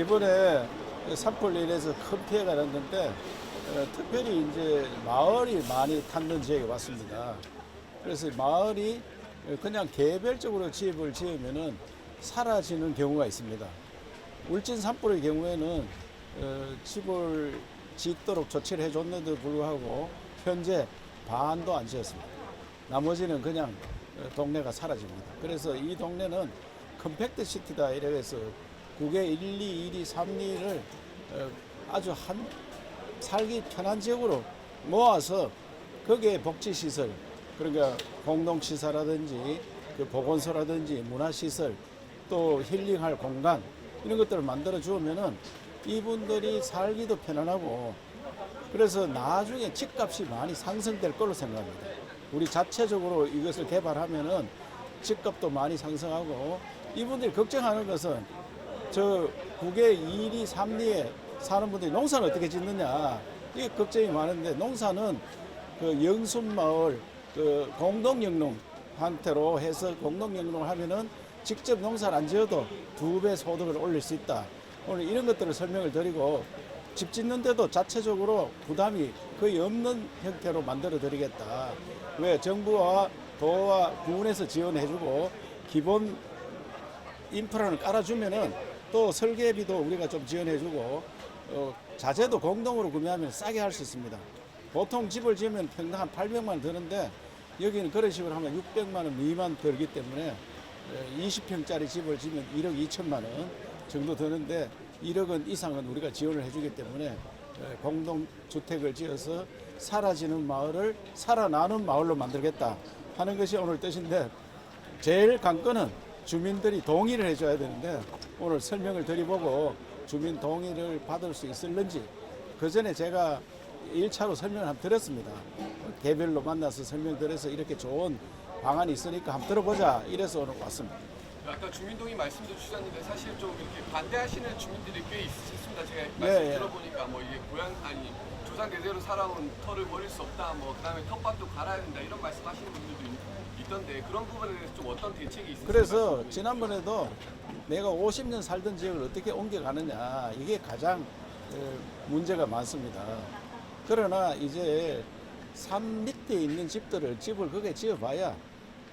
이번에 산불 인해서 큰 피해가 났는데 특별히 이제 마을이 많이 탔는 지역에 왔습니다. 그래서 마을이 그냥 개별적으로 집을 지으면은 사라지는 경우가 있습니다. 울진 산불의 경우에는 집을 짓도록 조치를 해줬는데도 불구하고 현재 반도 안 지었습니다. 나머지는 그냥 동네가 사라집니다. 그래서 이 동네는 컴팩트 시티다 이래서 국외 1, 2, 1, 2, 3, 2를 아주 살기 편한 지역으로 모아서 거기에 복지시설, 그러니까 공동시설이라든지 그 보건소라든지 문화시설 또 힐링할 공간 이런 것들을 만들어 주면은 이분들이 살기도 편안하고 그래서 나중에 집값이 많이 상승될 걸로 생각합니다. 우리 자체적으로 이것을 개발하면은 집값도 많이 상승하고 이분들이 걱정하는 것은 저 국외 2리, 3리에 사는 분들이 농사를 어떻게 짓느냐 이게 걱정이 많은데 농사는 그 영순마을 그 공동영농한테로 해서 공동영농을 하면은 직접 농사를 안 지어도 2배 소득을 올릴 수 있다. 오늘 이런 것들을 설명을 드리고 집 짓는데도 자체적으로 부담이 거의 없는 형태로 만들어 드리겠다. 왜 정부와 도와 군에서 지원해주고 기본 인프라를 깔아주면은 또 설계비도 우리가 좀 지원해주고 자재도 공동으로 구매하면 싸게 할 수 있습니다. 보통 집을 지으면 평당 한 800만 원 드는데 여기는 그런 식으로 하면 600만 원 미만 들기 때문에 20평짜리 집을 지으면 1억 2천만 원 정도 드는데 1억 원 이상은 우리가 지원을 해주기 때문에 공동주택을 지어서 사라지는 마을을 살아나는 마을로 만들겠다 하는 것이 오늘 뜻인데 제일 관건은 주민들이 동의를 해줘야 되는데 오늘 설명을 드려보고 주민 동의를 받을 수 있을는지 그 전에 제가 1차로 설명을 한번 드렸습니다. 개별로 만나서 설명드려서 이렇게 좋은 방안이 있으니까 한번 들어보자 이래서 오늘 왔습니다. 아까 주민동의 말씀도 주셨는데 사실 좀 이렇게 반대하시는 주민들이 꽤 있습니다. 제가 말씀 들어보니까 뭐 이게 조상 대대로 살아온 터를 버릴 수 없다, 뭐 그다음에 텃밭도 갈아야 된다 이런 말씀하시는 분들도 있던데 그런 부분에 대해서 좀 어떤 대책이 있으신지 그래서 지난번에도 내가 50년 살던 지역을 어떻게 옮겨가느냐 이게 가장 문제가 많습니다. 그러나 이제 산 밑에 있는 집을 거기에 지어봐야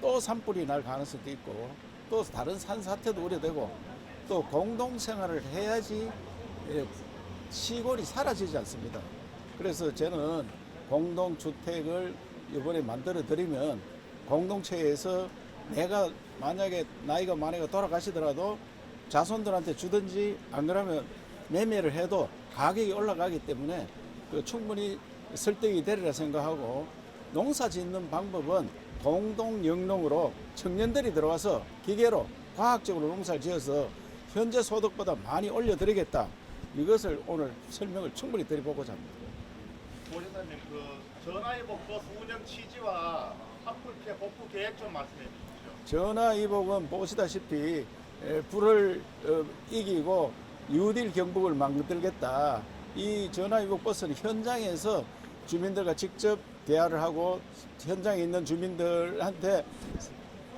또 산불이 날 가능성도 있고 또 다른 산사태도 우려되고 또 공동생활을 해야지 시골이 사라지지 않습니다. 그래서 저는 공동주택을 이번에 만들어 드리면 공동체에서 내가 만약에 나이가 많이가 돌아가시더라도 자손들한테 주든지 안 그러면 매매를 해도 가격이 올라가기 때문에 충분히 설득이 되리라 생각하고 농사 짓는 방법은 공동영농으로 청년들이 들어와서 기계로 과학적으로 농사를 지어서 현재 소득보다 많이 올려드리겠다. 이것을 오늘 설명을 충분히 드려보고자 합니다. 보시사님 전화위복 버스 운영 취지와 산불 피해 복구 계획 좀 말씀해 주십시오. 전화위복은 보시다시피 불을 이기고 뉴딜 경북을 만들겠다. 이 전화위복 버스는 현장에서 주민들과 직접 대화를 하고 현장에 있는 주민들한테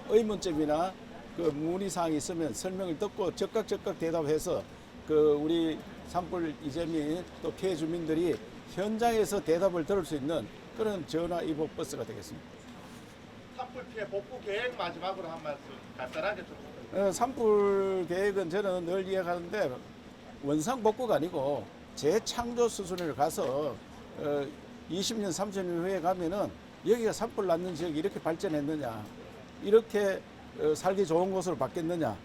의문점이나 그 문의사항이 있으면 설명을 듣고 적극 대답해서 우리 산불 이재민 또 피해 주민들이 현장에서 대답을 들을 수 있는 그런 전화위복 버스가 되겠습니다. 산불 피해 복구 계획 마지막으로 한 말씀 간단하게 좀 부탁드립니다. 산불 계획은 저는 늘 이해하는데 원상 복구가 아니고 재창조 수준을 가서 20년, 30년 후에 가면은 여기가 산불 났는 지역이 이렇게 발전했느냐, 이렇게 살기 좋은 곳으로 바뀌었느냐,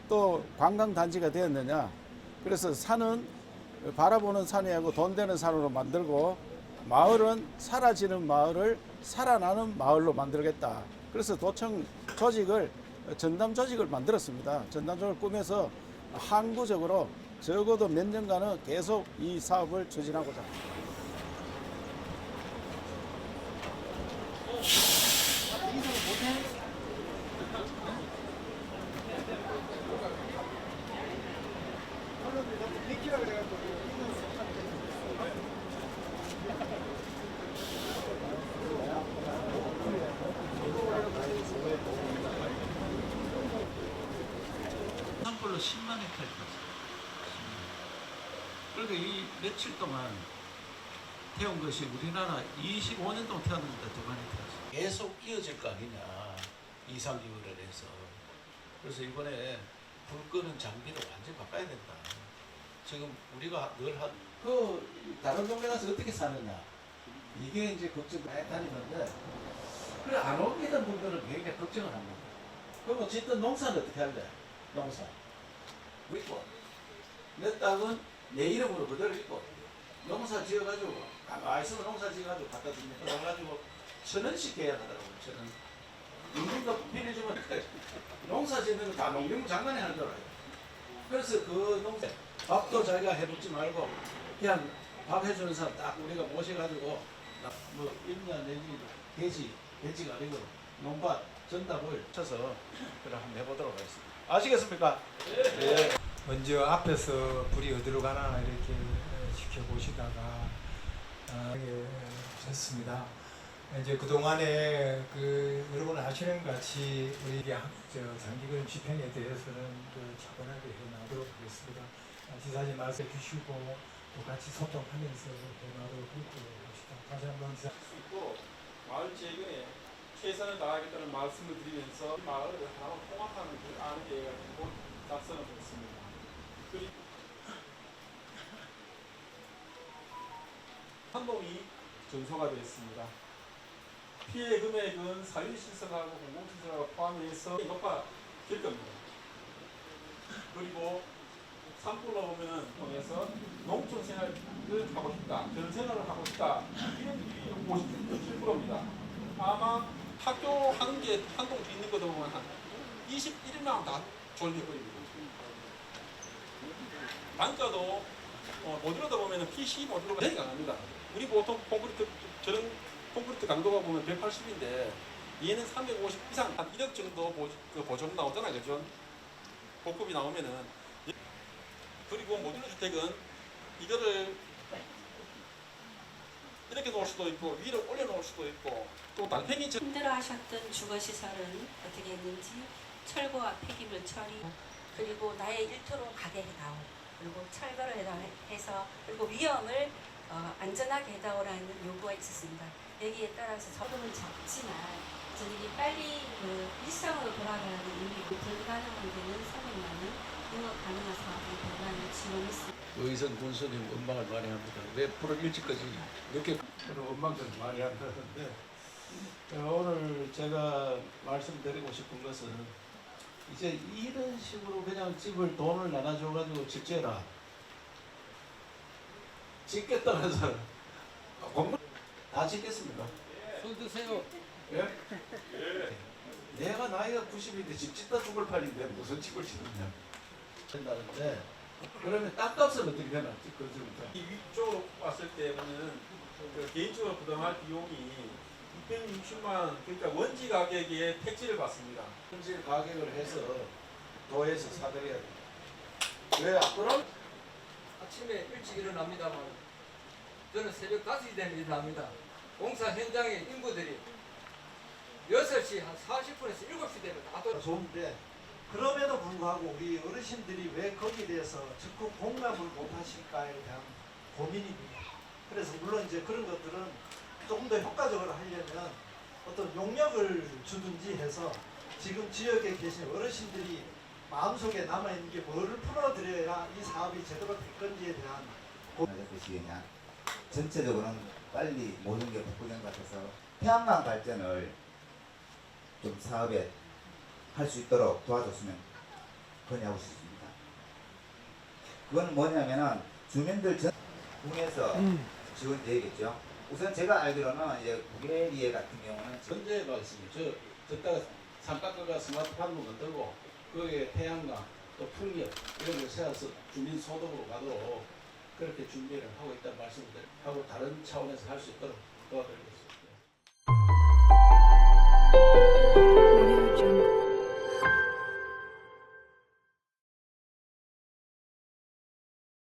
또 관광단지가 되었느냐. 그래서 산은 바라보는 산이하고 돈 되는 산으로 만들고 마을은 사라지는 마을을 살아나는 마을로 만들겠다. 그래서 도청 조직을 전담 조직을 만들었습니다. 전담 조직을 꾸며서 항구적으로 적어도 몇 년간은 계속 이 사업을 추진하고자 합니다. 산불로 10만 헥타르 탔어요. 그러니까 이 며칠 동안 태운 것이 우리나라 25년 동안 태웠는데 두 번이 태웠어. 계속 이어질 거 아니냐. 이상기후를 해서. 그래서 이번에 불 끄는 장비를 완전히 바꿔야 된다. 지금 우리가 늘 다른 동네 가서 어떻게 사느냐. 이게 이제 걱정 많이 다니는데, 그래, 안 옮기던 분들은 굉장히 걱정을 합니다. 그럼 어쨌든 농사는 어떻게 할래? 농사. 있고, 내 땅은 내 이름으로 그대로 있고, 농사 지어가지고, 가만히 있으면 농사 지어가지고 갖다 줍니다. 그래가지고, 1,000원씩 계약하더라고요, 1,000원. 임금도 빌려주면, 농사 짓는 거 다 농민부 장난이 하더라고요. 그래서 그 농사, 밥도 자기가 해먹지 말고, 그냥 밥 해주는 사람 딱 우리가 모셔가지고, 뭐 1년 내지 돼지가 아니고 농밭 전답을 쳐서 그래 한번 해보도록 하겠습니다. 아시겠습니까? 네. 먼저 앞에서 불이 어디로 가나 이렇게 지켜보시다가 됐습니다. 이제 그 동안에 여러분 아시는 같이 우리 장기금 집행에 대해서는 차분하게 해나가도록 하겠습니다. 지사님 말씀해 주시고 또 같이 소통하면서 해나가도록 합시다. 다시 한번 수 있고 마을 재건에 최선을 다하겠다는 말씀을 드리면서 마을을 하나로 통합하는 그 안을 가지고 작성을 했습니다. 그리고 한동이 전소가 되었습니다. 피해 금액은 사유시설하고 공공시설하고 포함해서 높아질 겁니다. 그리고 산불로 보면은 통해서 농촌 생활을 하고 싶다, 그런 생활을 하고 싶다, 이런 분들이 57%입니다. 아마 학교 한 동 있는 것도 보면 한 21만 다 졸립거립니다. 단가도 모듈러다 보면은 PC 모듈러가 되게 강합니다. 우리 보통 콘크리트 저런 콘크리트 강도가 보면 180인데 얘는 350 이상 한 1억 정도 보존 나오잖아요, 그죠? 고급이 나오면은. 그리고 모듈러 주택은 이거를 이렇게 놓을 수도 있고 위로 올려놓을 수도 있고 또 달팽이 힘들어하셨던 주거시설은 어떻게 했는지 철거와 폐기물 처리 그리고 나의 일터로 가게 해다오 그리고 철거를 해서 그리고 위험을 안전하게 해다오라는 요구가 있었습니다. 여기에 따라서 적응은 적지만 저들이 빨리 일상으로 돌아가는 의미 불가능한 데는 300만 원 영업 가능한 사업이 대단히 지원했습니다. 의성 군수님 원망을 많이 합니다. 왜 프로 일찍까지 늦게 원망을 많이 한다는데 오늘 제가 말씀드리고 싶은 것은 이제 이런 식으로 그냥 집을 돈을 나눠줘가지고 집재라 짓겠다는 사람 공부 다 짓겠습니까? 손 드세요. 예? 내가 나이가 90인데 집 짓다 죽을 판인데 무슨 집을 짓느냐 된다는데 그러면 땅값은 어떻게 되나? 이 위쪽 왔을 때 보면 개인적으로 부담할 비용이 260만 원, 그러니까 원지 가격에 택지를 받습니다. 현재 가격을 해서 도에서 사드려야 돼. 왜 앞으로? 아침에 일찍 일어납니다만 저는 새벽 5시 되면 일어납니다. 공사 현장에 인부들이 6시 한 40분에서 7시 되면 다 돌아. 좋은데 그럼에도 불구하고 우리 어르신들이 왜 거기에 대해서 적극 공감을 못하실까에 대한 고민입니다. 그래서 물론 이제 그런 것들은 조금 더 효과적으로 하려면 어떤 용역을 주든지 해서 지금 지역에 계신 어르신들이 마음속에 남아있는 게 뭐를 풀어드려야 이 사업이 제대로 될 건지에 대한 그냥 전체적으로는 빨리 모든 게 복구된 것 같아서 태양광 발전을 좀 사업에 할 수 있도록 도와줬으면 건의하고 싶습니다. 그건 뭐냐면은 주민들 전 군에서 지원되겠죠. 우선 제가 알기로는 이제 구례리에 같은 경우는 전제가 있습니다. 저따가 삼각가가 스마트팜을 만들고 거기에 태양광 또 풍력 이런 걸 세워서 주민 소득으로 가도록 그렇게 준비를 하고 있다는 말씀을 하고 다른 차원에서 할 수 있도록 도와드리겠습니다.